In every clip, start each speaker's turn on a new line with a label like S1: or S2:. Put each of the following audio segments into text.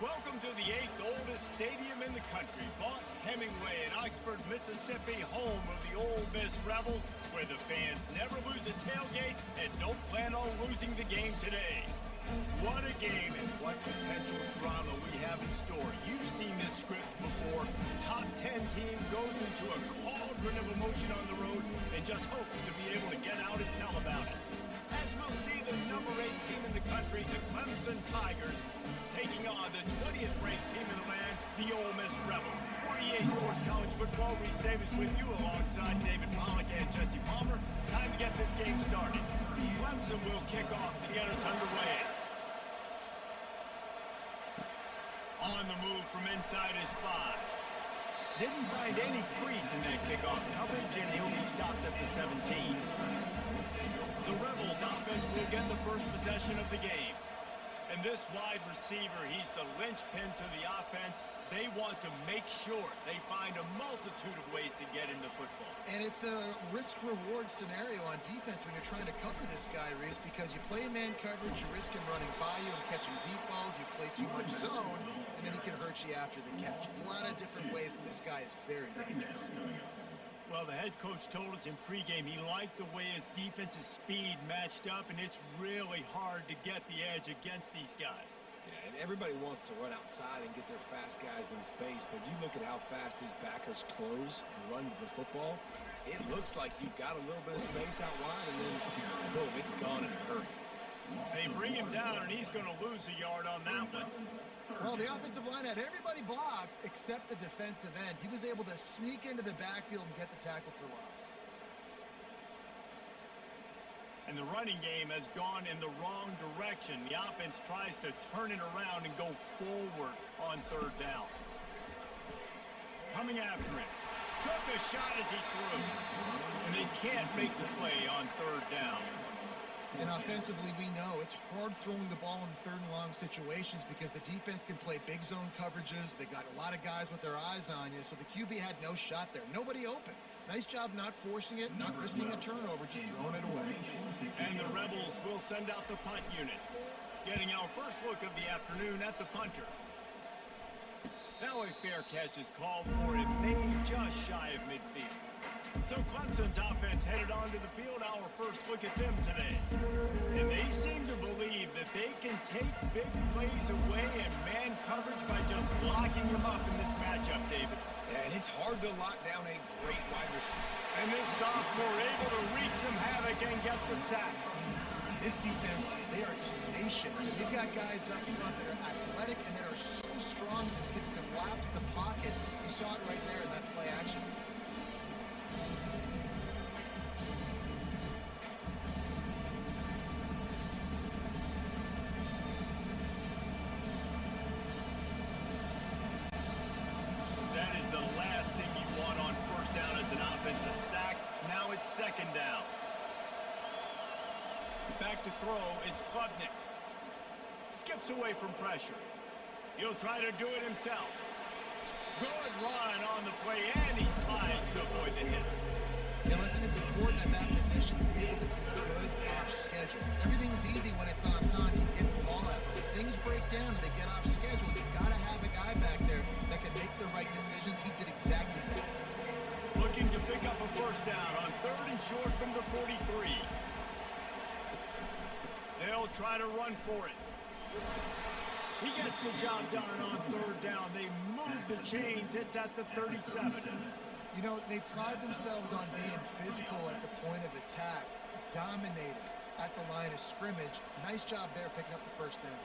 S1: Welcome to the 8th oldest stadium in the country, Vaught Hemingway in Oxford, Mississippi, home of the Ole Miss Rebels, where the fans never lose a tailgate and don't plan on losing the game today. What a game and what potential drama we have in store. You've seen this script before. Top 10 team goes into a cauldron of emotion on the road and just hopes to be able to get out and tell about it. As we'll see, the number 8 team in the country, the Clemson Tigers, taking on the 20th ranked team in the land, the Ole Miss Rebels. For EA Sports College Football, Reese Davis with you alongside David Pollack and Jesse Palmer. Time to get this game started. Clemson will kick off to get us underway. On the move from inside his 5. Didn't find any crease in that kickoff coverage, and he'll be stopped at the 17. The Rebels offense will get the first possession of the game. And this wide receiver, he's the linchpin to the offense. They want to make sure they find a multitude of ways to get into football. And it's a risk-reward scenario on defense when you're trying to cover this guy, Reese, because you play man coverage, you risk him running by you and catching deep balls. You play too much zone, and then he can hurt you after the catch. A lot of different ways, and this guy is very dangerous. Well, the head coach told us in pregame he liked the way his defense's speed matched up, and it's really hard to get the edge against these guys.
S2: Yeah, and everybody wants to run outside and get their fast guys in space, but you look at how fast these backers close and run to the football, it looks like you've got a little bit of space out wide, and then, boom, it's gone in a hurry.
S1: They bring him down, and he's going to lose a yard on that one. Well, the offensive line had everybody blocked except the defensive end. He was able to sneak into the backfield and get the tackle for loss. And the running game has gone in the wrong direction. The offense tries to turn it around and go forward on 3rd down. Coming after him. Took a shot as he threw. And they can't make the play on 3rd down. And offensively, we know it's hard throwing the ball in 3rd and long situations because the defense can play big zone coverages. They got a lot of guys with their eyes on you, so the QB had no shot there. Nobody open. Nice job not forcing it, not risking a turnover, just throwing it away. And the Rebels will send out the punt unit. Getting our first look of the afternoon at the punter. Now a fair catch is called for it, made just shy of midfield. So Clemson's offense headed onto the field. Our first look at them today. And they seem to believe that they can take big plays away and man coverage by just locking them up in this matchup, David.
S2: Yeah, and it's hard to lock down a great wide receiver.
S1: And this sophomore able to wreak some havoc and get the sack. This defense, they are tenacious. And they've got guys up front that are athletic and that are so strong that can collapse the pocket. You saw it right there in that play action. That is the last thing you want on 1st down as an offensive sack. Now it's 2nd down. Back to throw, it's Klubnik. Skips away from pressure. He'll try to do it himself. Good run on the play, and he slides to avoid the hit. Yeah, listen, it's important at that position to be able to be good off schedule. Everything's easy when it's on time. You can get the ball out. But if things break down and they get off schedule, you've got to have a guy back there that can make the right decisions. He did exactly that. Looking to pick up a 1st down on 3rd and short from the 43. They'll try to run for it. He gets the job done on 3rd down. They move the chains. It's at the 37. You know, they pride themselves on being physical at the point of attack, dominating at the line of scrimmage. Nice job there picking up the 1st down.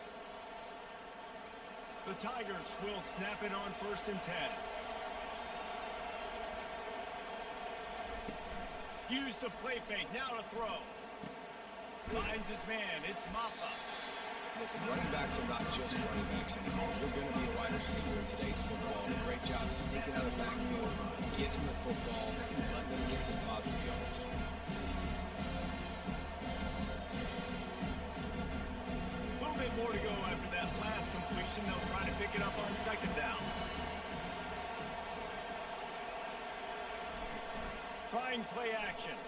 S1: The Tigers will snap it on 1st and 10. Use the play fake. Now to throw. Finds his man. It's Maffa.
S2: Listen, running backs are not just running backs anymore. You're going to be a wide receiver in today's football. A great job sneaking out of the backfield, getting the football, letting them get some positive yards.
S1: A little bit more to go after that last completion. They'll try to pick it up on 2nd down. Trying play action.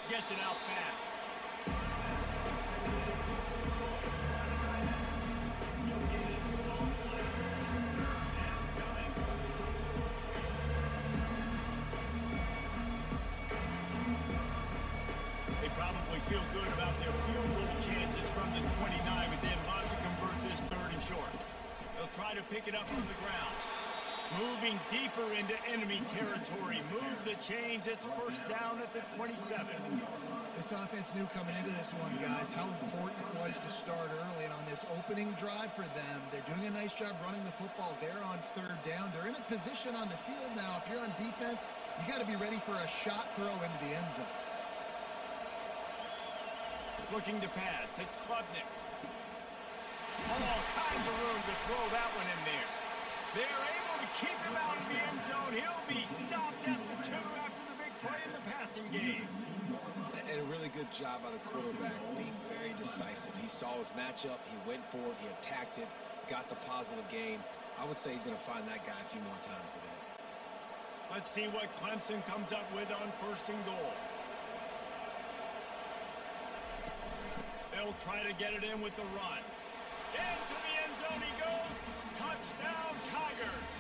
S1: Gets it out fast. try to pick it up on the ground. Moving deeper into enemy territory. Move the chains. It's first down at the 27.
S3: This offense knew coming into this one, guys, how important it was to start early. And on this opening drive for them, they're doing a nice job running the football. They're on third down. They're in a position on the field now. If you're on defense, you got to be ready for a shot throw into the end zone.
S1: Looking to pass. It's Klubnik. All kinds of room to throw that one in there. They're able to keep him out of the end zone. He'll be stopped at the 2 after the big play in the passing game.
S2: And a really good job by the quarterback, being very decisive. He saw his matchup, he went for it, he attacked it, got the positive gain. I would say he's going to find that guy a few more times today.
S1: Let's see what Clemson comes up with on first and goal. They'll try to get it in with the run. Into the end zone he goes. Touchdown, Tigers.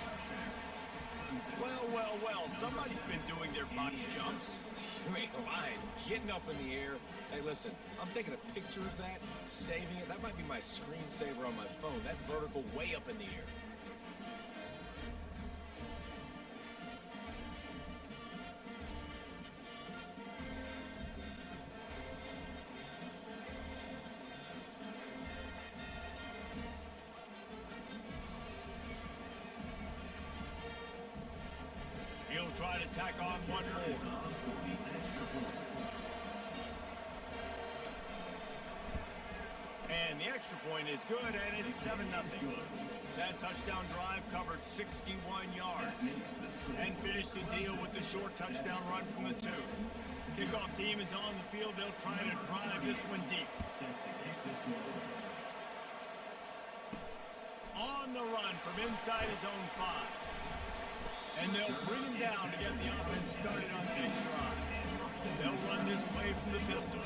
S1: Well, well, well. Somebody's been doing their box jumps.
S2: You ain't lying. Getting up in the air. Hey, listen, I'm taking a picture of that, saving it. That might be my screensaver on my phone. That vertical way up in the air.
S1: He'll try to tack on one more. And the extra point is good, and it's 7-0. That touchdown drive covered 61 yards and finished the deal with the short touchdown run from the 2. Kickoff team is on the field. They'll try to drive this one deep. On the run from inside his own 5. And they'll bring him down to get the offense started on the next drive. They'll run this play from the pistol.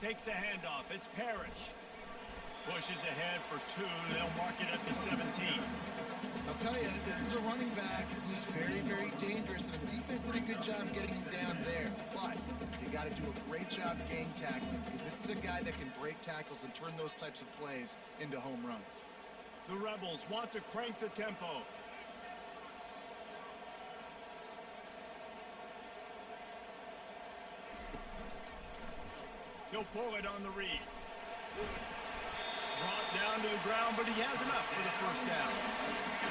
S1: Takes the handoff. It's Parrish. Pushes ahead for 2. They'll mark it at the 17.
S3: I'll tell you, this is a running back who's very, very dangerous, and the defense did a good job getting him down there. But you got to do a great job game tackling, because this is a guy that can break tackles and turn those types of plays into home runs.
S1: The Rebels want to crank the tempo. He'll pull it on the read. Brought down to the ground, but he has enough for the first down.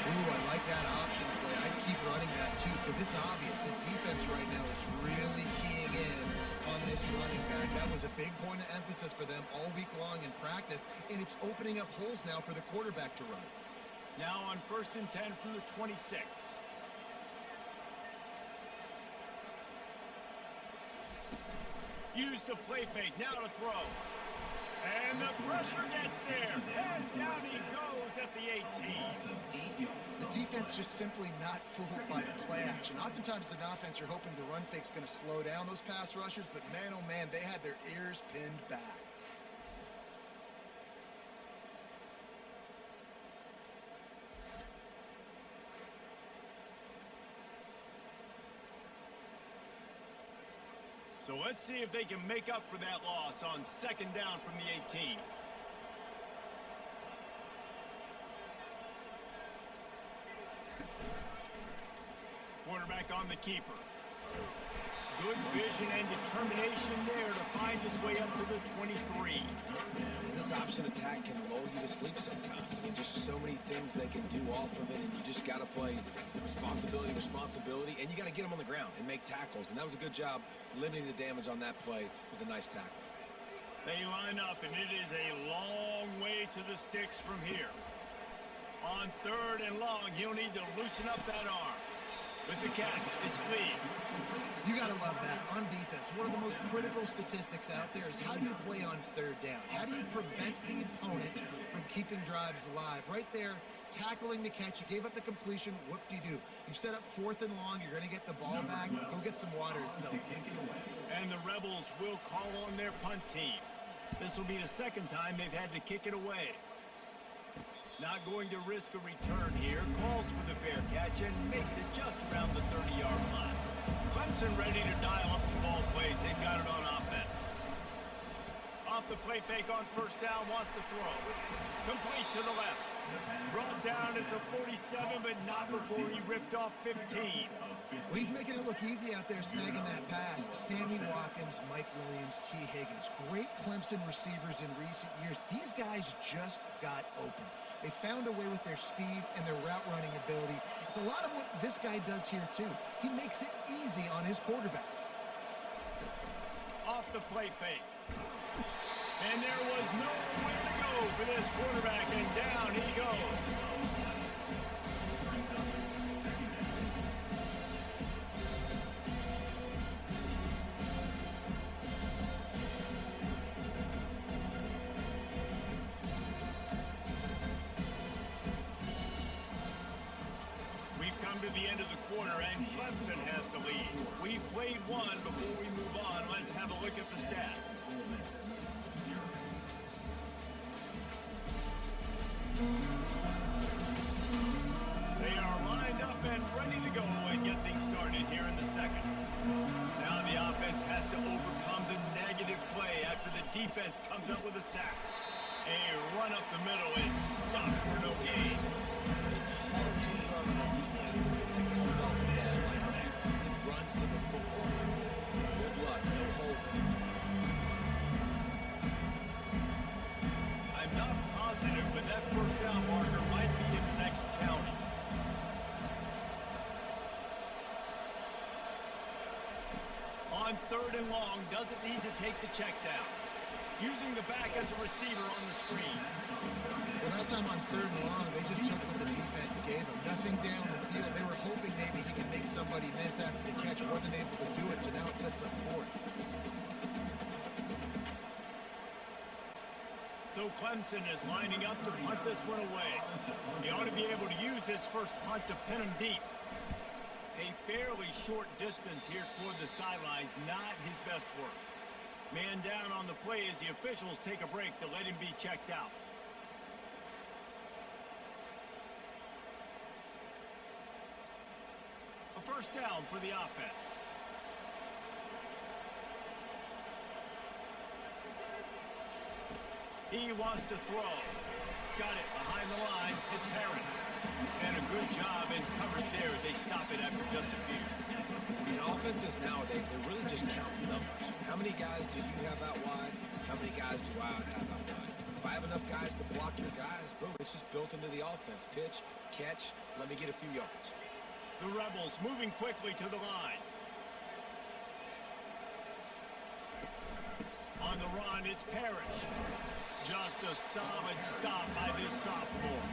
S3: Ooh, I like that option play. I'd keep running that too, because it's obvious the defense right now is really keying in on this running back. That was a big point of emphasis for them all week long in practice, and it's opening up holes now for the quarterback to run.
S1: Now on first and 10 from the 26. Use the play fake, now to throw. And the pressure gets there. And down he goes at the 18.
S3: The defense just simply not fooled by the play action. Oftentimes as an offense, you're hoping the run fake's going to slow down those pass rushers, but man, oh man, they had their ears pinned back.
S1: So let's see if they can make up for that loss on second down from the 18. Quarterback on the keeper. Good vision and determination there to find his way up to the 23.
S2: And this option attack can lull you to sleep sometimes. I mean, just so many things they can do off of it, and you just got to play responsibility, and you got to get them on the ground and make tackles. And that was a good job limiting the damage on that play with a nice tackle.
S1: They line up, and it is a long way to the sticks from here. On third and long, he'll need to loosen up that arm. With the catch, it's Lee.
S3: You got to love that. On defense, one of the most critical statistics out there is how do you play on third down? How do you prevent the opponent from keeping drives alive? Right there, tackling the catch. You gave up the completion. Whoop-de-doo. You've set up fourth and long. You're going to get the ball back. Go get some water and so.
S1: And the Rebels will call on their punt team. This will be the second time they've had to kick it away. Not going to risk a return here. Calls for the fair catch and makes it just around the 30-yard line. Clemson ready to dial up some ball plays. They've got it on offense. Off the
S4: the play fake on first down, wants to throw. Complete to the left. Brought down at the 47, but not before he ripped off 15.
S3: Well, he's making it look easy out there snagging that pass. Sammy Watkins, Mike Williams, T. Higgins. Great Clemson receivers in recent years. These guys just got open. They found a way with their speed and their route running ability. It's a lot of what this guy does here, too. He makes it easy on his quarterback.
S4: Off the play fake. And there was nowhere to go for this quarterback, and down he goes. We've come to the end of the quarter, and Clemson has the lead. We've played one. Before we move on, let's have a look at the stats. They are lined up and ready to go and get things started here in the second. Now the offense has to overcome the negative play after the defense comes up with a sack. A run up the middle is stopped for no gain.
S2: It's hard to run on a defense that comes off the ball like that. It runs to the football like that. Good luck, no holes anymore.
S4: I'm not positive, but that first down marker might be in the next county. On third and long, doesn't need to take the check down. Using the back as a receiver on the screen.
S3: Well, that time on third and long, they just took what the defense gave them. Nothing down the field. They were hoping maybe he could make somebody miss after the catch. Wasn't able to do it, so now it sets up fourth.
S4: So Clemson is lining up to punt this one away. He ought to be able to use his first punt to pin him deep. A fairly short distance here toward the sidelines, not his best work. Man down on the play as the officials take a break to let him be checked out. A first down for the offense. He wants to throw. Got it behind the line. It's Harris. And a good job in coverage there as they stop it after just a few.
S2: In offenses nowadays, they really just count the numbers. How many guys do you have out wide? How many guys do I have out wide? If I have enough guys to block your guys, boom, it's just built into the offense. Pitch, catch, let me get a few yards.
S4: The Rebels moving quickly to the line. On the run, it's Parrish. Just a solid stop by this sophomore.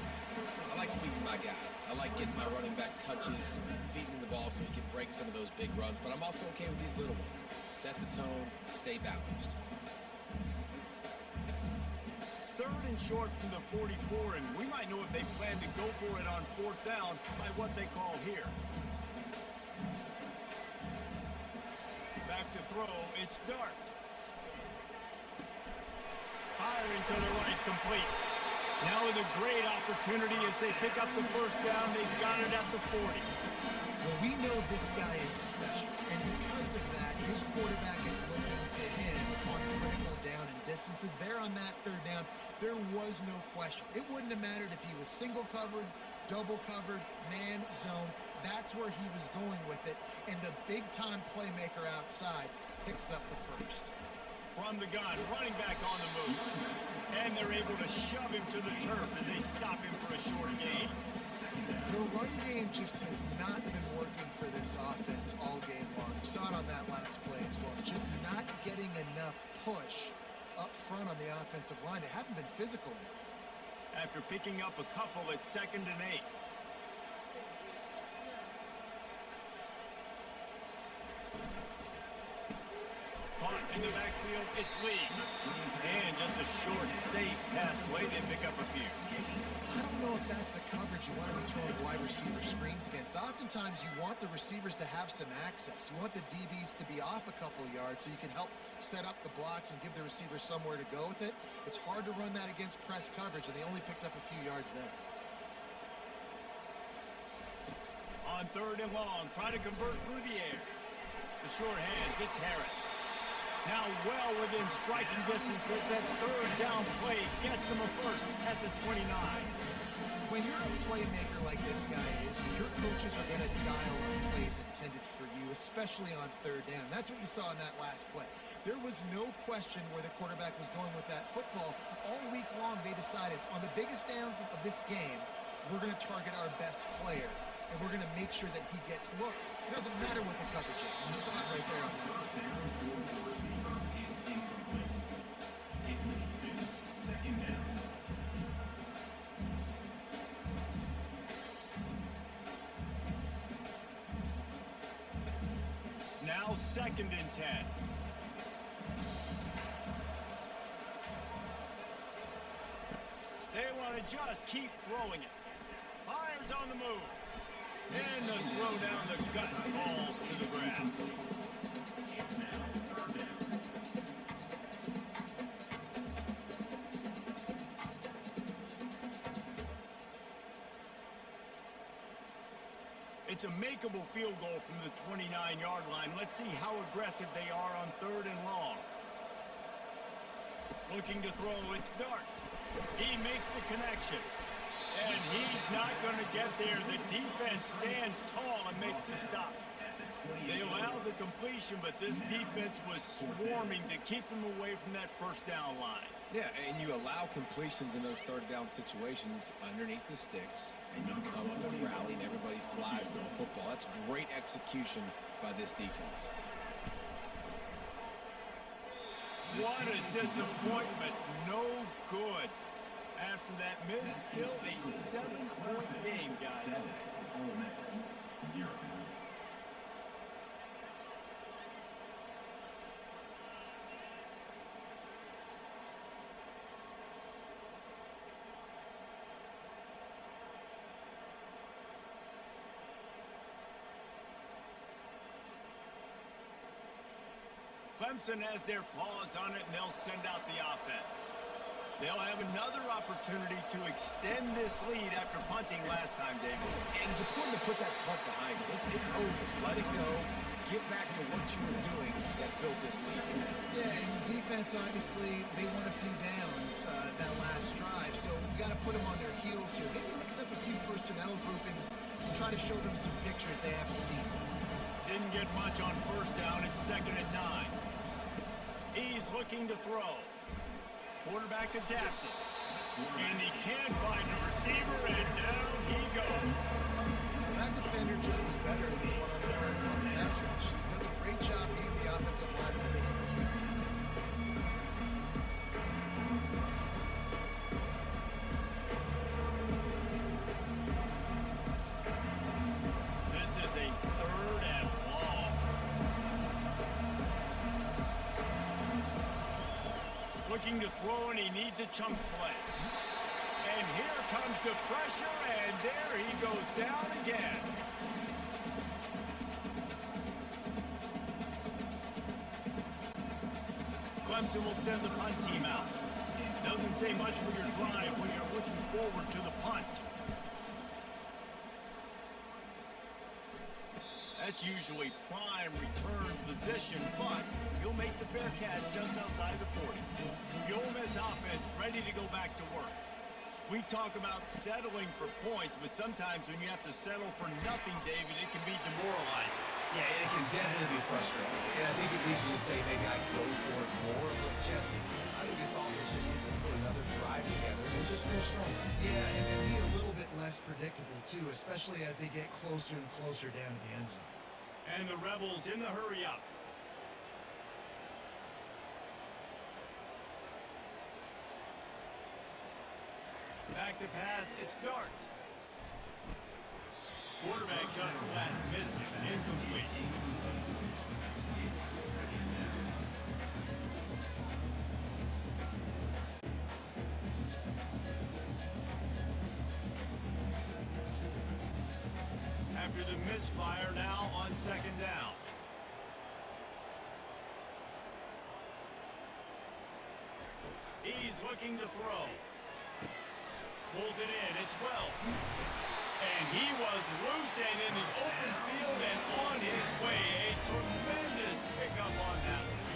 S2: I like feeding my guy. I like getting my running back touches, feeding the ball so he can break some of those big runs, but I'm also okay with these little ones. Set the tone, stay balanced.
S4: Third and short from the 44, and we might know if they plan to go for it on fourth down by what they call here. Back to throw, it's Dart. Firing to the right, complete. Now with a great opportunity as they pick up the first down, they've got it at the 40.
S3: Well, we know this guy is special, and because of that, his quarterback is looking to him on critical down and distances. There on that third down, there was no question. It wouldn't have mattered if he was single covered, double covered, man, zone. That's where he was going with it, and the big-time playmaker outside picks up the first.
S4: From the gun, running back on the move. And they're able to shove him to the turf as they stop him for a short gain.
S3: The run game just has not been working for this offense all game long. You saw it on that last play as well. Just not getting enough push up front on the offensive line. They haven't been physical enough.
S4: After picking up a couple at 2nd and 8. Caught in the backfield, it's Lee. And just a short, safe pass play, they pick up a few.
S3: I don't know if that's the coverage you want to be throwing wide receiver screens against. Oftentimes, you want the receivers to have some access. You want the DBs to be off a couple of yards so you can help set up the blocks and give the receivers somewhere to go with it. It's hard to run that against press coverage, and they only picked up a few yards there.
S4: On third and long, try to convert through the air. The short hands, it's Harris. Now well within striking distance as that third down play gets them a first at the 29.
S3: When you're a playmaker like this guy is, your coaches are going to dial up plays intended for you, especially on third down. That's what you saw in that last play. There was no question where the quarterback was going with that football. All week long, they decided on the biggest downs of this game, we're going to target our best player, and we're going to make sure that he gets looks. It doesn't matter what the coverage is. You saw it right there on that play.
S4: Now 2nd and 10. They want to just keep throwing it. Fires on the move. And the throw down the gut falls to the grass. It's a makeable field goal from the 29-yard line. Let's see how aggressive they are on 3rd and long. Looking to throw, it's Dart. He makes the connection. And he's not going to get there. The defense stands tall and makes the stop. They allowed the completion, but this defense was swarming to keep them away from that first down line.
S2: Yeah, and you allow completions in those third down situations underneath the sticks, and you come up and rally, and everybody flies to the football. That's great execution by this defense.
S4: What a disappointment. No good. After that miss, still a 7-point game, guys.
S1: Ole Miss, 0.
S4: Clemson has their paws on it, and they'll send out the offense. They'll have another opportunity to extend this lead after punting last time, David.
S2: And it's important to put that punt behind you. It's over. Let it go. Get back to what you were doing that built this lead.
S3: Yeah, and the defense, obviously, they won a few downs that last drive, so we got to put them on their heels here. Maybe mix up a few personnel groupings and try to show them some pictures they haven't seen.
S4: Didn't get much on 1st down. It's 2nd and 9. He's looking to throw. Quarterback adapted. And he can't find a receiver, and down he goes.
S3: That defender just was better than this one on the pass rush. He does a great job being the offensive lineman to get to the field.
S4: This is a 3rd and long. Looking to throw, and he needs a chunk play. And here comes the pressure, and there he goes down again. Clemson will send the punt team out. Doesn't say much for your drive when you're looking forward to the punt. That's usually prime return position, but he'll make the fair catch just outside the 40. The Ole Miss offense ready to go back to work. We talk about settling for points, but sometimes when you have to settle for nothing, David, it can be demoralizing.
S2: Yeah, it can definitely be frustrating. And I think it leads you to say maybe I go for it more. But Jesse, I think this offense just needs to put another drive together and just finish strong.
S3: Yeah, and be a little bit less predictable, too, especially as they get closer and closer down to the end zone.
S4: And the Rebels in the hurry up. Back to pass, it's Dart. Quarterback just flat, missed it, incomplete. After the misfire, now on 2nd down. He's looking to throw. Pulls it in, it's Wells. And he was loose and in the open field and on his way. A tremendous pickup on that one.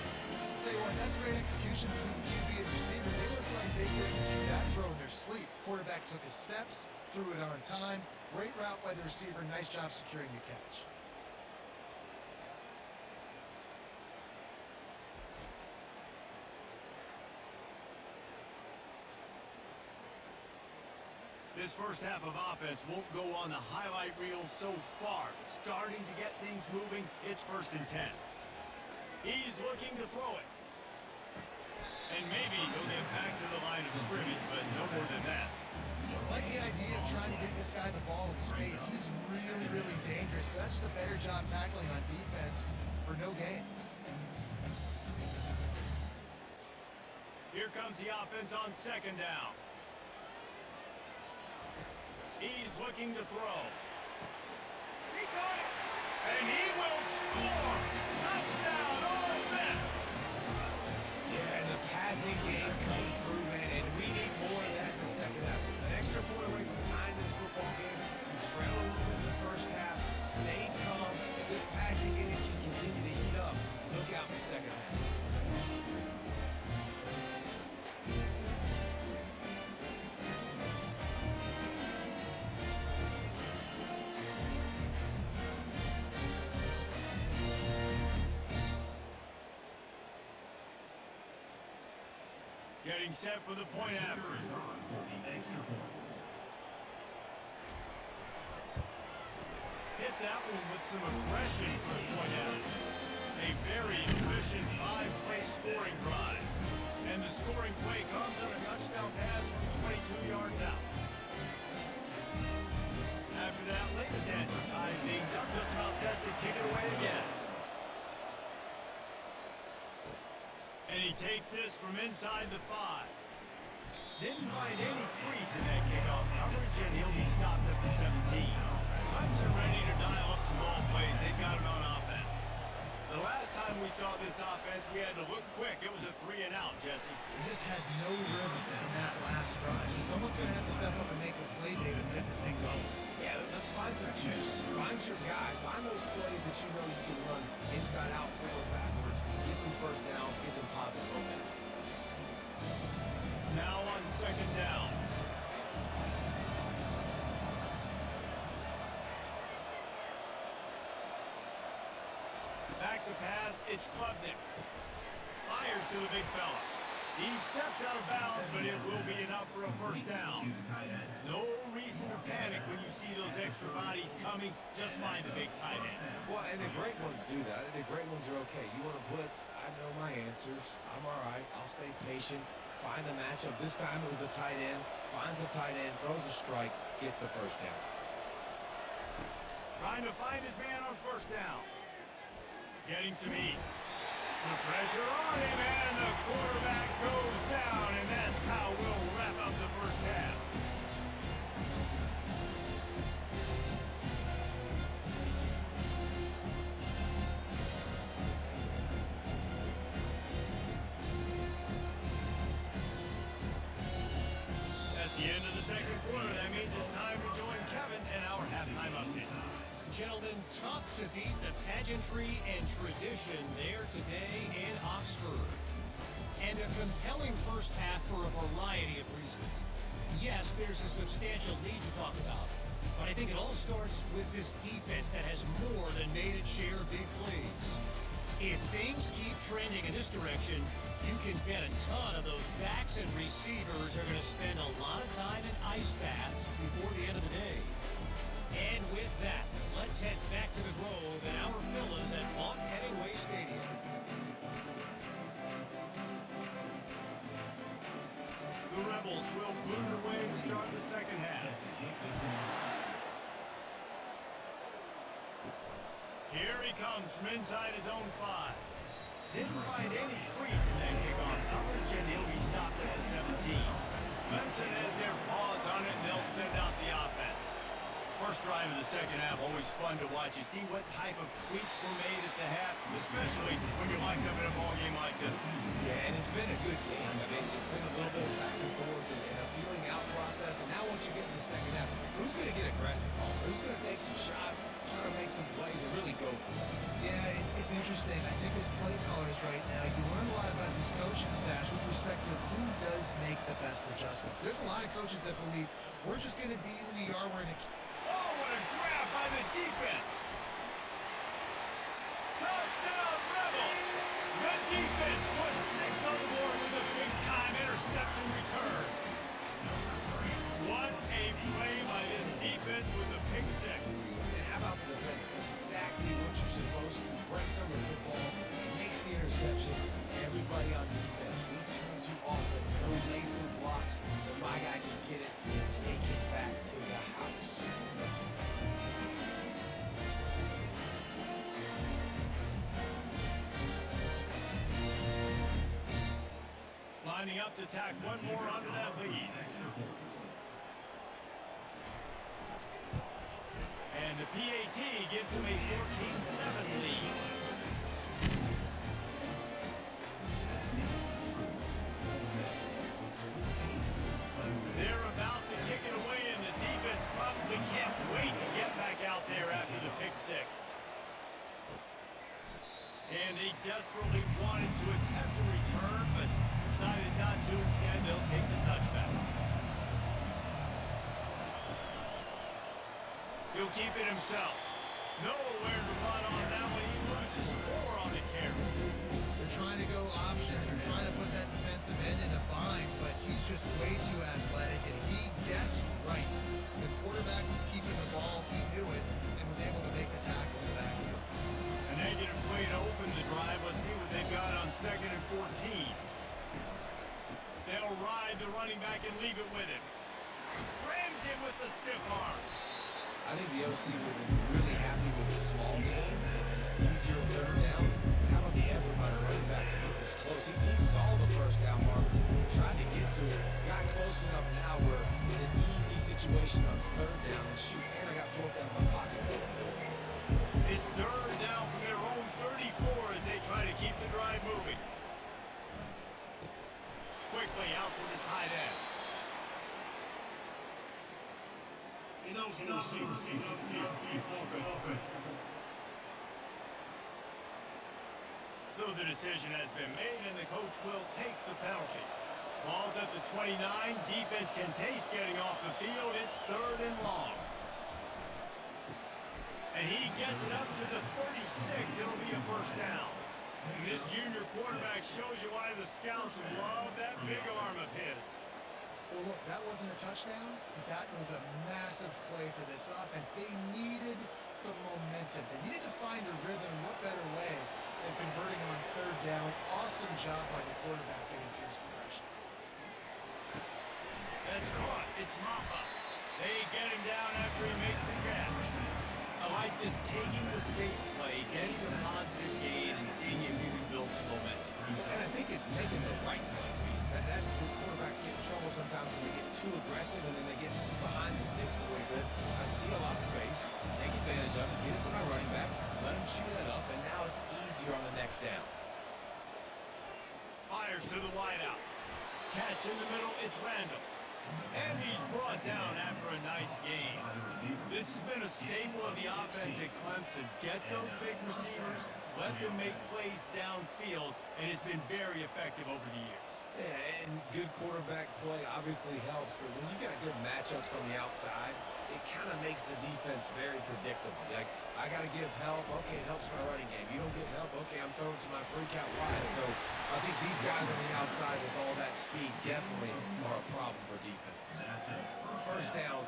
S3: and that's great execution between the QB and receiver. They look like they could execute that throw in their sleep. Quarterback took his steps, threw it on time. Great route by the receiver. Nice job securing the catch.
S4: This first half of offense won't go on the highlight reel so far. It's starting to get things moving. It's 1st and 10. He's looking to throw it. And maybe he'll get back to the line of scrimmage, but no more than that.
S3: I like the idea of trying to get this guy the ball in space. He's really, really dangerous, but that's just a better job tackling on defense for no gain.
S4: Here comes the offense on 2nd down. He's looking to throw. He got it! And he will score! Touchdown, Ole Miss!
S2: Yeah, and the passing game comes through, man, and we need more of that in the second half. An extra point away from tying this football game. We trail a little bit in the first half, stay calm. If this passing game can continue to heat up, look out in the second half.
S4: Getting set for the point after. Hit that one with some aggression for the point after. A very efficient 5-play scoring drive. And the scoring play comes on a touchdown pass from 22 yards out. After that latest answer tied things up, just about set to kick it away again. And he takes this from inside the 5. Didn't find any crease in that kickoff coverage, and he'll be stopped at the 17. Clemson ready to dial up some ball plays. They've got it on offense. The last time we saw this offense, we had to look quick. It was a 3-and-out, Jesse.
S3: We just had no rhythm in that last drive. So someone's going to have to step up and make a play, David, and get this thing going.
S2: Yeah, let's find some juice. Find your guy. Find those plays that you know you can run inside out, forward, backwards. Get some first downs. Get some positive momentum.
S4: Now on 2nd down. Back to pass, it's Klubnik. Fires to the big fella. He steps out of bounds, but it will be enough for a 1st down. No reason to panic when you see those extra bodies coming. Just find a big tight end.
S2: Well, and the great ones do that. The great ones are okay. You want to blitz? I know my answers. I'm all right. I'll stay patient. Find the matchup. This time it was the tight end. Finds the tight end, throws a strike, gets the 1st down.
S4: Trying to find his man on 1st down. Getting some heat. The pressure on him, and the quarterback goes down, and that's how we'll wrap up the 1st half. That's the end of the 2nd quarter. That means it's time to join Kevin and our halftime update.
S5: Gentlemen, tough to beat the pageantry and tradition there today in Oxford. And a compelling first half for a variety of reasons. Yes, there's a substantial lead to talk about, but I think it all starts with this defense that has more than made its share of big plays. If things keep trending in this direction, you can bet a ton of those backs and receivers are going to spend a lot of time in ice baths before the end of the day. And with that, let's head back to the Grove and our villas at Vaught Hemingway Stadium.
S4: The Rebels will boot it away to start the 2nd half. Here he comes from inside his own 5. Didn't find any crease in that kickoff coverage, and he'll be stopped at the 17. Clemson has their paws on it, and they'll send out the offense. First drive of the 2nd half, always fun to watch. You see what type of tweaks were made at the half, especially when you're locked up in a ball game like this.
S2: Yeah, and it's been a good game. I mean, it's been a little bit of back and forth and a feeling out process. And now once you get in the 2nd half, who's going to get aggressive, Paul? Who's going to take some shots, try to make some plays, and really go for it?
S3: Yeah, it's interesting. I think as play callers right now, you learn a lot about these defense. There's a lot of coaches that believe we're just going to be who we are. We're going to...
S4: Oh, what a grab by the defense. Touchdown, Rebels. The defense puts 6 on the board with a big-time interception return. What a play by this defense with a pick 6.
S2: And how about the defense? Exactly what you're supposed to. Breaks on the football, makes the interception. Everybody on defense, we turn to offense. No lacing blocks, so my guy can get it and take it back to the house.
S4: Lining up to tack one more onto that lead. And the PAT gives them a 14-7 lead. They're about to kick it away, and the defense probably can't wait to get back out there after the pick 6. And they desperately wanted to attempt a return, but decided not to. Instead, they'll take the touchback. He'll keep it himself. Nowhere to run on that one. He loses 4 on the carry.
S3: They're trying to go option. They're trying to put that defensive end in a bind, but he's just way too athletic, and he guessed right. The quarterback was keeping the ball. He knew it and was able to make the tackle in the backfield.
S4: A negative play to open the drive. Let's see what they've got on 2nd and 14. They'll ride the running back and leave it with him. Rams him with the stiff arm.
S2: I think the OC would have been really happy with a small game and an easier third down. But how about the effort by the running back to get this close? He saw the first down mark, tried to get to it, got close enough now where it's an easy situation on 3rd down. And shoot, man, I got flipped out of my pocket.
S4: It's 3rd down from their own 34 as they try to keep the drive moving. Quickly out to the tight end. So the decision has been made, and the coach will take the penalty. Ball's at the 29. Defense can taste getting off the field. It's 3rd and long. And he gets it up to the 36. It'll be a first down. And this junior quarterback shows you why the scouts love that big arm of his.
S3: Well, look, that wasn't a touchdown, but that was a massive play for this offense. They needed some momentum. They needed to find a rhythm. What better way than converting on 3rd down? Awesome job by the quarterback getting through his progression.
S4: That's caught. It's Maffa. They get him down after he makes the catch. I like this, taking the safe play, getting a positive gain, and seeing if you can build some momentum.
S2: And I think it's making the right play, Reese. That's where quarterbacks get in trouble sometimes when they get too aggressive and then they get behind the sticks a little bit. I see a lot of space, take advantage of it, get it to my running back, let him chew that up, and now it's easier on the next down.
S4: Fires to the wideout. Catch in the middle, it's Randall. And he's brought down after a nice gain. This has been a staple of the offense at Clemson. Get those big receivers, let them make plays downfield, and it's been very effective over the years.
S2: Yeah, and good quarterback play obviously helps, but when you got good matchups on the outside, it kind of makes the defense very predictable. Like, I got to give help. Okay, it helps my running game. You don't give help. Okay, I'm throwing to my freak out wide. So I think these guys on the outside with all that speed definitely are a problem for defenses. First down,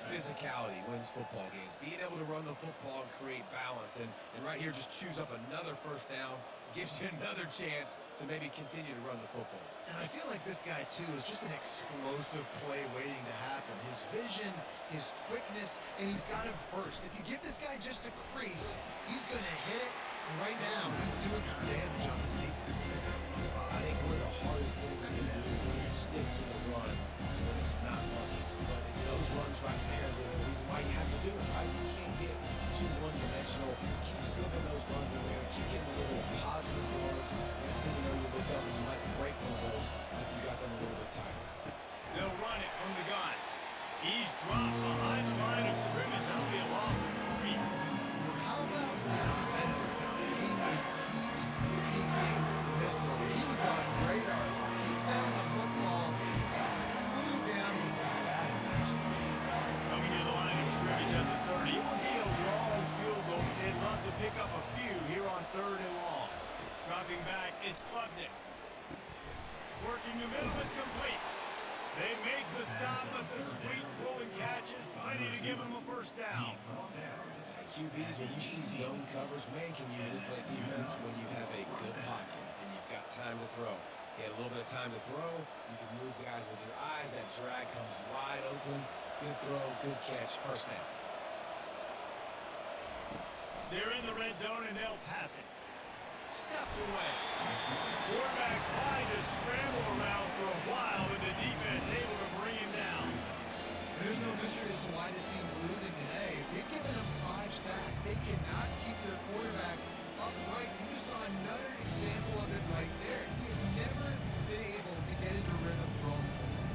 S2: physicality wins football games. Being able to run the football and create balance. And right here, just choose up another first down, gives you another chance to maybe continue to run the football.
S3: And I feel like this guy, too, is just an explosive play waiting to happen. His vision, his quickness, and he's got a burst. If you give this guy just a crease, he's going to hit it. And right now, he's doing some damage on his defense.
S2: I think one of the hardest things to do is stick to the run when it's not running. But it's those runs right there that are the reason why you have to do it, right? You can't get too one-dimensional. Keep slipping those runs in there. Keep getting a little bit positive yards. Next thing you know, you look up and you might break one of those if you got them a little bit tight.
S4: They'll run it from the gun. He's dropped behind the line of scrimmage. That'll be a loss of 3.
S3: How about the defender being a heat-seeking missile? He was
S4: Working the middle, it's complete. They make the stop, but the sweet rolling catch is plenty to give them a first down.
S2: QBs, when you see zone covers, man, can you manipulate defense when you have a good pocket and you've got time to throw. You have a little bit of time to throw. You can move guys with your eyes. That drag comes wide open. Good throw, good catch, first down.
S4: They're in the red zone and they'll pass it. Steps away. Quarterback tried to scramble around for a while, but the defense able to bring him down.
S3: There's no mystery as to why this team's losing today. They've given them 5 sacks. They cannot keep their quarterback upright. You saw another example of it right there. He has never been able to get into rhythm throwing the football.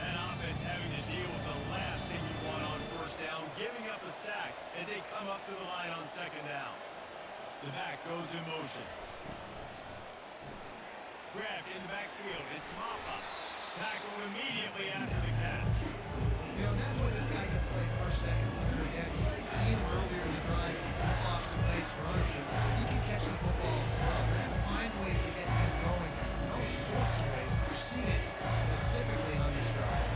S4: That offense having to deal with the last thing you want on first down, giving up a sack as they come up to the line on second down. The back goes in motion. Grabbed in the backfield. It's Maffa. Tackled immediately after the catch.
S3: You know, that's why this guy can play first, second, third. Yeah, you've already seen him earlier in the drive pull off some nice runs, but he can catch the football as well. They're going to find ways to get him going in all sorts of ways. We're seeing it specifically on this drive.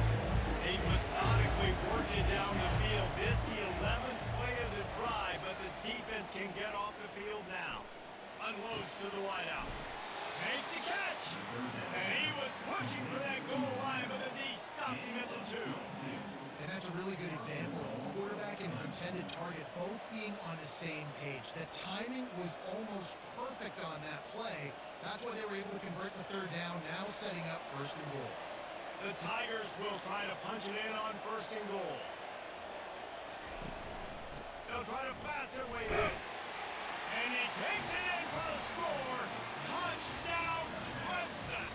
S4: They methodically worked it down the field. This the 11th play of the drive, but the defense can get off the field now. Unloads to the wideout. Makes the catch! And he was pushing for that goal line, but the D stopped him at the 2.
S3: And that's a really good example of quarterback and his intended target both being on the same page. The timing was almost perfect on that play. That's why they were able to convert the third down, now setting up first and goal.
S4: The Tigers will try to punch it in on first and goal. They'll try to pass their way in. And he takes it in for the score. Touchdown, Clemson!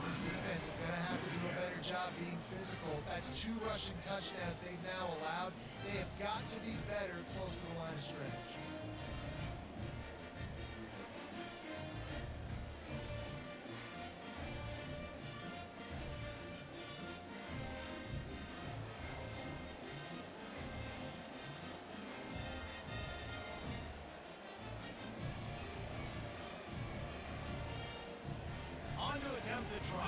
S3: This defense is going to have to do a better job being physical. That's 2 rushing touchdowns they've now allowed. They have got to be better close to the line of scrimmage.
S4: On to attempt the try.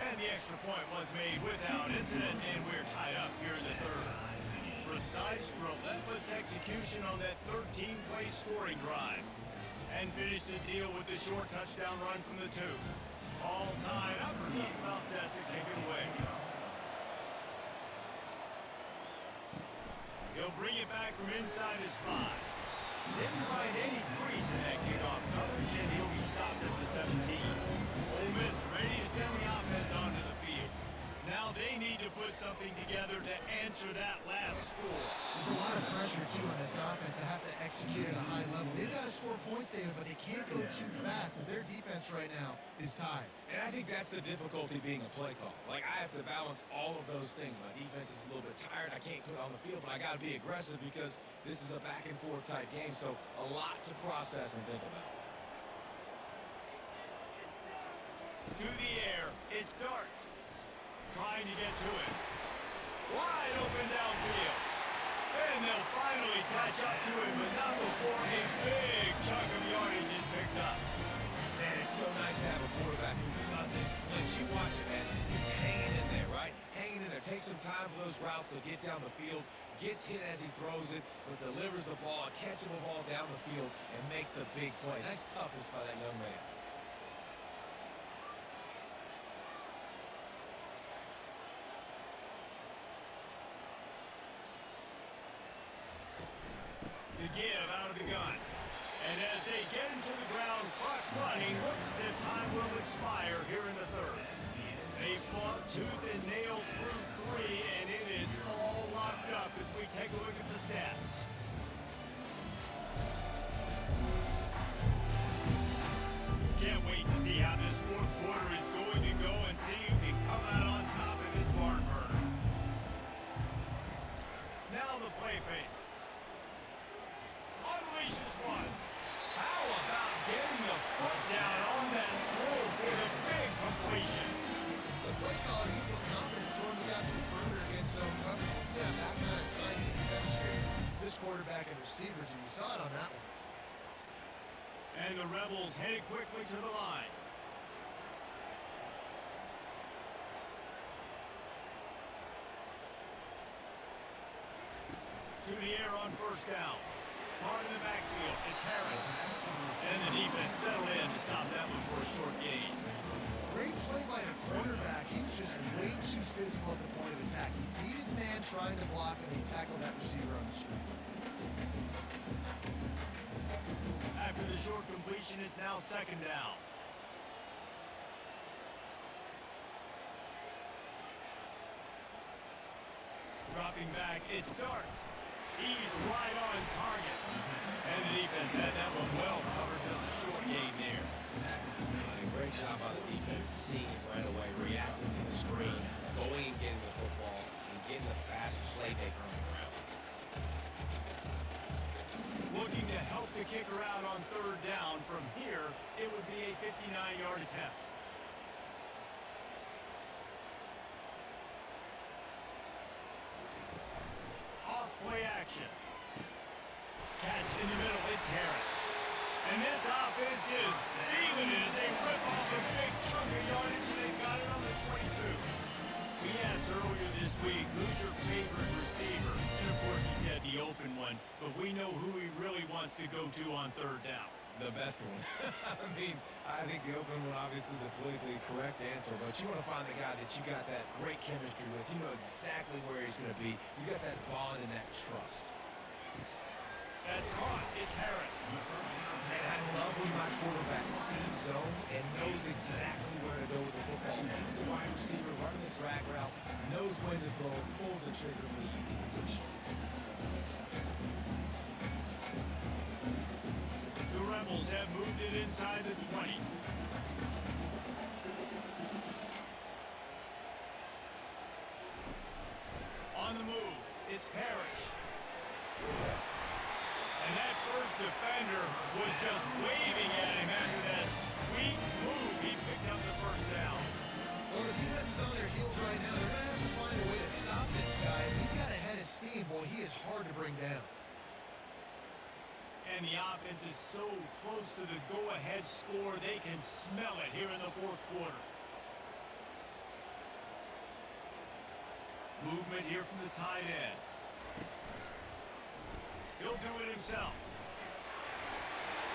S4: And the extra point was made without incident, and we're tied up here in the third. Precise, relentless execution on that 13-play scoring drive. And finished the deal with the short touchdown run from the 2. All tied up, or just about set to kick it away. He'll bring it back from inside his 5. Didn't find any crease in that kickoff coverage, and he'll be stopped at the 17. Ole Miss ready to send the offense onto the field. Now they need to put something together to answer that last score.
S3: There's a lot of pressure, too, on this offense to have to execute at a high level. They've got to score points, David, but they can't go too fast because their defense right now is tired.
S2: And I think that's the difficulty being a play call. Like, I have to balance all of those things. My defense is a little bit tired. I can't put it on the field, but I got to be aggressive because this is a back-and-forth type game, so a lot to process and think about.
S4: To the air, it's Dart. Trying to get to it. Wide open downfield. And they'll finally catch up to him, but not before a big chunk of yardage is picked up.
S2: Man, it's so nice to have a quarterback who doesn't flinch. You watch it, man. He's hanging in there, right? Hanging in there. Takes some time for those routes to get down the field. Gets hit as he throws it, but delivers the ball, a catchable ball down the field, and makes the big play. Nice toughness by that young man.
S4: The give out of the gun. And as they get into the ground, clock running, looks as if time will expire here in the third. They fought tooth and nail through 3, and it is all locked up as we take a look at the stats. Can't wait to see how this fourth quarter is going to go and see who can come out on top of this barn burner. Now the play fake. Unleashes one. How about getting the foot down on that throw for the big completion?
S3: The play caller, you feel confident
S4: Rebels headed quickly to the line. To the air on first down. Hard in the backfield. It's Harris. And the defense settled in to stop that one for a short gain.
S3: Great play by the quarterback. He was just way too physical at the point of attack. He beat his man trying to block, and he tackled that receiver on the screen.
S4: After the short completion, it's now second down. Dropping back, it's Dart. He's right on target. And the defense had that one well covered, just a short gain there.
S2: A great job by the defense, seeing it right away, reacting to the screen, going and getting the football, and getting the fast playmaker on the ground.
S4: Looking to help the kicker out on third down. From here, it would be a 59-yard attempt. Off play action. Catch in the middle, it's Harris. And this offense is stealing it as they rip off a big chunk of yardage, and they got it on the 22. We asked earlier this week, who's your favorite receiver? And of course he said the open one, but we know who he really wants to go to on third down.
S2: The best one. I think the open one, obviously the politically correct answer, but you want to find the guy that you got that great chemistry with. You know exactly where he's going to be. You got that bond and that trust.
S4: That's caught. It's Harris.
S2: And I love when my quarterback sees zone and knows exactly where to go with the football. Sees the wide receiver running the drag route, knows when to throw, pulls the trigger for the easy completion.
S4: The Rebels have moved it inside the 20. On the move, it's Parrish. And that first defender was just waving at him after that sweet move. He picked up the first down.
S3: Well, the defense is on their heels right now. They're going to have to find a way to stop this guy. He's got a head of steam. Boy, he is hard to bring down.
S4: And the offense is so close to the go-ahead score, they can smell it here in the fourth quarter. Movement here from the tight end. He'll do it himself.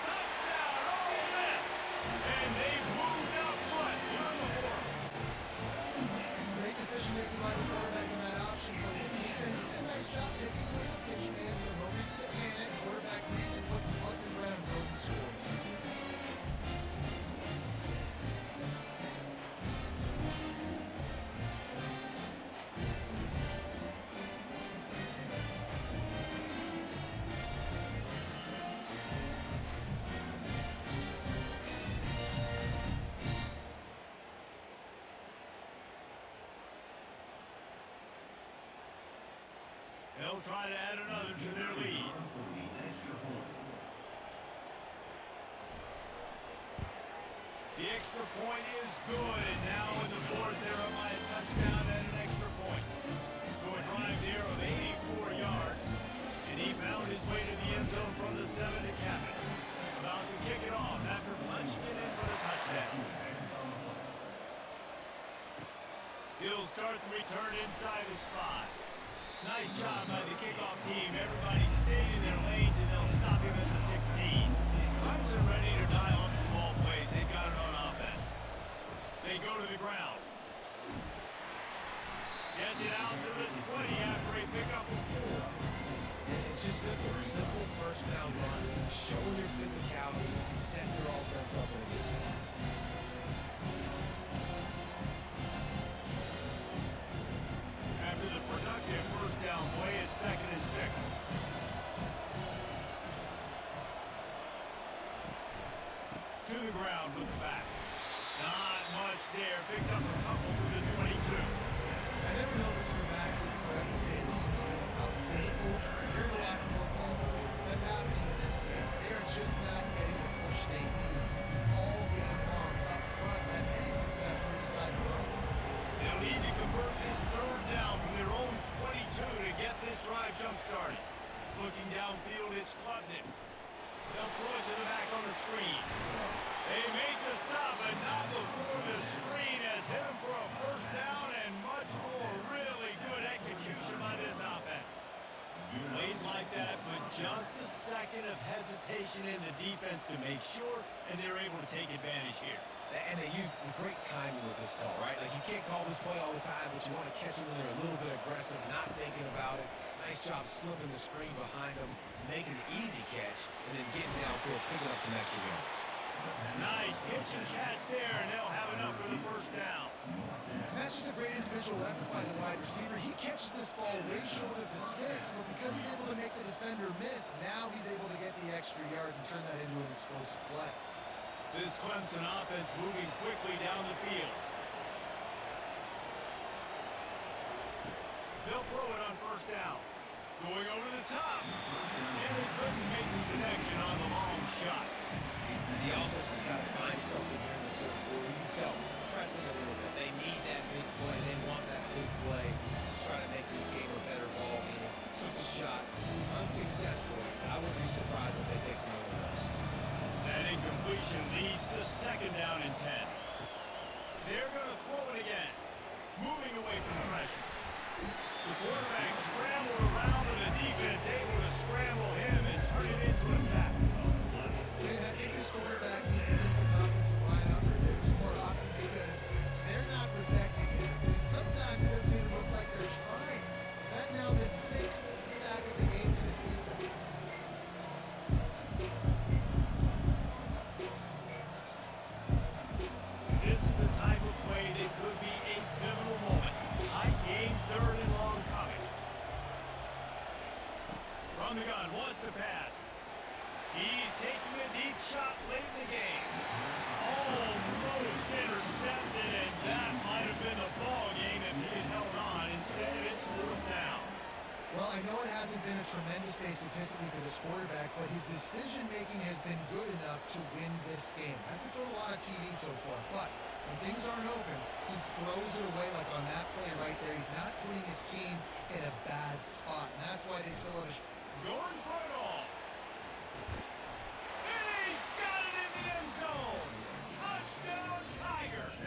S4: Touchdown, Ole Miss! And they've moved up front here in the fourth.
S3: Great decision-making by the quarterback in that option. But the defense did a nice job taking away the pitch, man. So no reason to panic. Quarterback reads and puts his foot in the ground and goes and scores.
S4: They'll try to add another to their lead. The extra point is good, and now in the fourth, they're up by a touchdown and an extra point. So a drive there of 84 yards, and he found his way to the end zone from the 7 to cap it. About to kick it off after punching it in for the touchdown. He'll start the return inside his 5. Nice job by the kickoff team. Everybody stayed in their lanes, and they'll stop him at the 16. Clemson ready to dial up some ball plays. They've got it on offense. They go to the ground. Gets it out to the 20 after a pickup of 4.
S2: It's just simple first down run, showing your physicality, setting your offense up in a good spot.
S4: After the productive first down play, it's 2nd and 6. To the ground with the back. Not much there. Picks up a couple to the 22.
S3: I never know if it's grammatically correct to say a team's been out physical. Here's a lot of football. That's happening in this game. They are just not getting the push they need all game long. Up front, had any success with the side run.
S4: They'll need to convert this third down from their own 22 to get this drive jump-started. Looking downfield, it's Klubnik. They'll throw it to the back on the screen. They make the stop, but not before the screen has hit him for a first down and much more. Really good execution by this offense. Plays like that, but just a second of hesitation in the defense to make sure, and they're able to take advantage here.
S2: And they use the great timing with this call, right? Like, you can't call this play all the time, but you want to catch them when they're a little bit aggressive, not thinking about it. Nice job slipping the screen behind them, making an easy catch, and then getting downfield, picking up some extra yards.
S4: Nice pitch and catch there, and they'll have enough for the first down.
S3: And that's just a great individual effort by the wide receiver. He catches this ball way short of the sticks, but because he's able to make the defender miss, now he's able to get the extra yards and turn that into an explosive play.
S4: This Clemson offense moving quickly down the field. They'll throw it on first down. Going over the top. And they couldn't make the connection on the long shot.
S2: The offense has got to find something here in the fourth quarter. You can tell, pressing a little bit. They need that big play. They want that big play to try to make this game a better ball game. Took a shot, unsuccessful. I wouldn't be surprised if they take some more of those.
S4: That incompletion leads to second down and 10. They're going to throw it again. Moving away from pressure. The quarterback scrambled around, and the defense able to scramble him and turn it into a sack.
S3: Yeah, I think this quarterback needs to take his offensive line out for dudes more often because they're not protecting him. And sometimes it doesn't even look like they're trying. That now the sixth sack of the game for this defense.
S4: This is the type of play that could be a pivotal moment. High game, third and long coming. From the gun, wants to pass. He's taking a deep shot late in the game. Almost intercepted, and that might have been the ball game if he had held on. Instead, it's fourth down.
S3: Well, I know it hasn't been a tremendous day statistically for this quarterback, but his decision-making has been good enough to win this game. Hasn't thrown a lot of TDs so far, but when things aren't open, he throws it away like on that play right there. He's not putting his team in a bad spot, and that's why they still have a...
S4: Going for it all. And he's got it in the end zone. Touchdown, Tigers.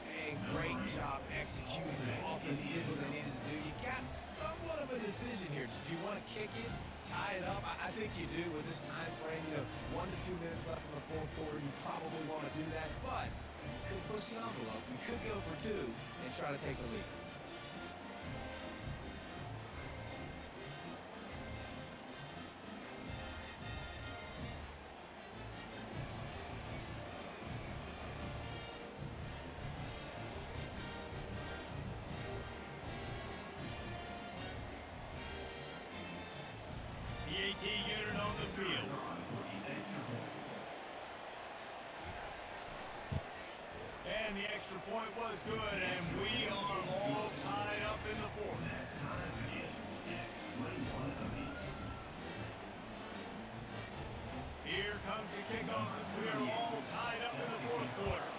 S2: Hey, great job executing. The offense did what they needed to do. You got somewhat of a decision here. Do you want to kick it, tie it up? I think you do with this time frame. 1 to 2 minutes left in the fourth quarter. You probably want to do that, but you could push the envelope. You could go for 2 and try to take the lead.
S4: The AT unit on the field. And the extra point was good, and we are all tied up in the fourth. Here comes the kickoff as we are all tied up in the fourth quarter.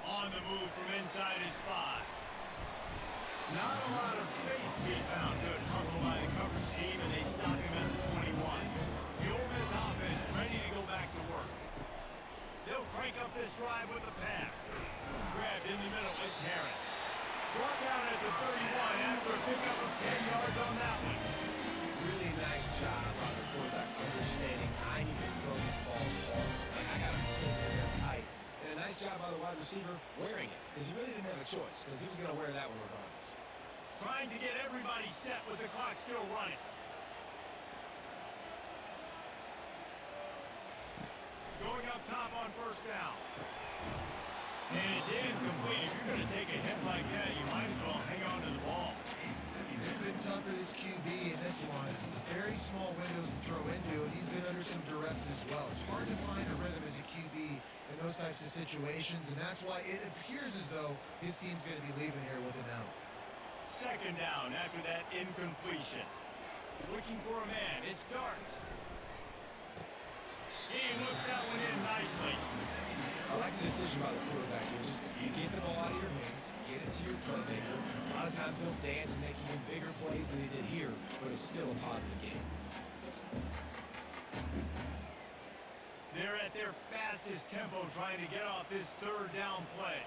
S4: On the move from inside his 5. Not a lot of space to be found. Good hustle by the coverage team, and they stop him at the 21. The Ole Miss offense ready to go back to work. They'll crank up this drive with a pass. Grabbed in the middle, it's Harris. Brought down at the 31 after a pickup of 10 yards on that one.
S2: Really nice job by the quarterback understanding I need to throw this ball hard. I got to put it in there tight. And a nice job by the wide receiver wearing it, because he really didn't have a choice, because he was going to wear that one regardless.
S4: Trying to get everybody set with the clock still running. Going up top on first down. And it's incomplete. If you're going to take a hit like that, you might as well hang on to the ball.
S3: It's been tough for this QB in this one. Very small windows to throw into, and he's been under some duress as well. It's hard to find a rhythm as a QB in those types of situations, and that's why it appears as though his team's going to be leaving here with an out.
S4: Second down after that incompletion. Looking for a man. It's Dart. He looks that one in nicely.
S2: I like the decision by the quarterback here. Just get the ball out of your hands, get it to your playmaker. A lot of times he'll dance and make even bigger plays than he did here, but it's still a positive game.
S4: They're at their fastest tempo trying to get off this third down play.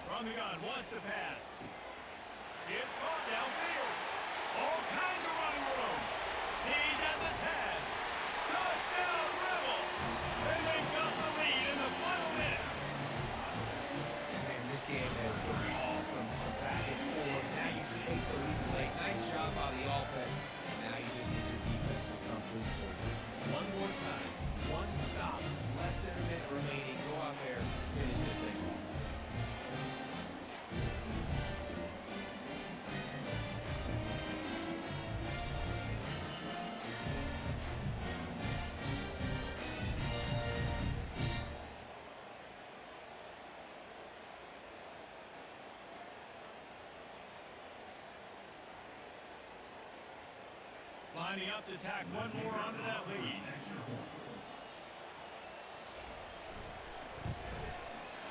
S4: From the gun, wants to pass. It's caught downfield. All kinds of running room. He's at the 10. Touchdown Rebels. And they've got the lead in the final minute.
S2: And man, this game has been awesome. Some back and forth. Now you take the lead late. Nice job by the offense. And now you just need your defense to come through for you. One more time. One stop. Less than a minute remaining. Go out there and finish this thing off.
S4: Lining up to tack one more onto that lead.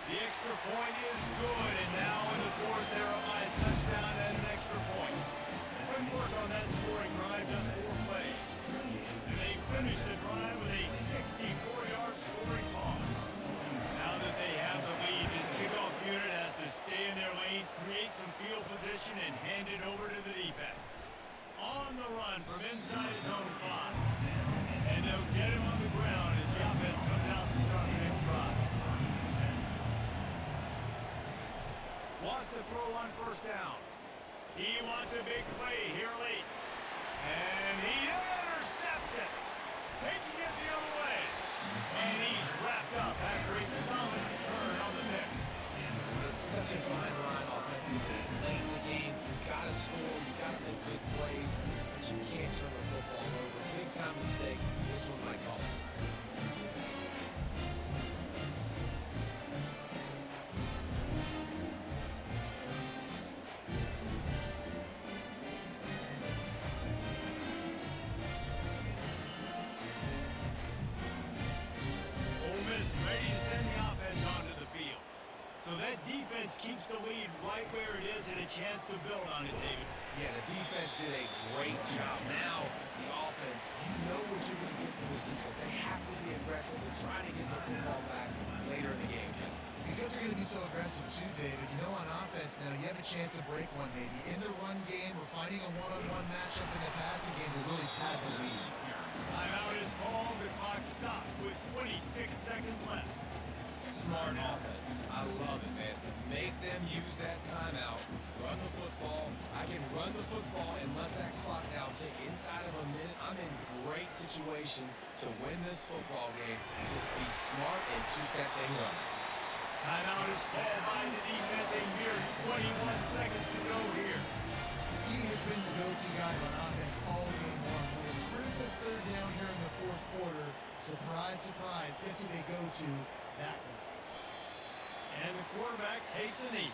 S4: The extra point is good, and now in the fourth, they're up by a touchdown and an extra point. Good work on that scoring drive, just 4 plays. And they finish the drive with a 64-yard scoring toss. Now that they have the lead, this kickoff unit has to stay in their lane, create some field position, and hand it over to the defense. On the run from inside his own 5. And they'll get him on the ground as the offense comes out to start the next drive. Wants to throw on first down. He wants a big play here late. And he intercepts it. Taking it the other way. And he's wrapped up after a solid return on the pick.
S2: It's such a fine line offensively. Late in the game, you gotta score, you gotta make big plays, but you can't turn the football over. Big time mistake. This one might cost him.
S4: Ole Miss ready to send the offense onto the field. So that defense keeps the lead right where it is and a chance to build on it, David.
S2: Yeah, the defense did a great job. Now, the offense, you know what you're going to get from this defense. They have to be aggressive and try to get the football back later in the game, Jesse.
S3: Because they're going to be so aggressive too, David. You know, on offense now, you have a chance to break one maybe. In the run game or finding a one-on-one matchup in the passing game will really pad the lead.
S4: Timeout is called. The clock stopped with 26 seconds left.
S2: Smart offense. I love it, man. Make them use that timeout. Run the football. I can run the football and let that clock now tick inside of a minute. I'm in great situation to win this football game. Just be smart and keep that thing running.
S4: Timeout is called by the defense. A mere 21 seconds to go here.
S3: He has been the go-to guy on offense all game long. With a critical third down here in the fourth quarter. Surprise, surprise. Guess who they go to? That guy.
S4: And the quarterback takes a knee.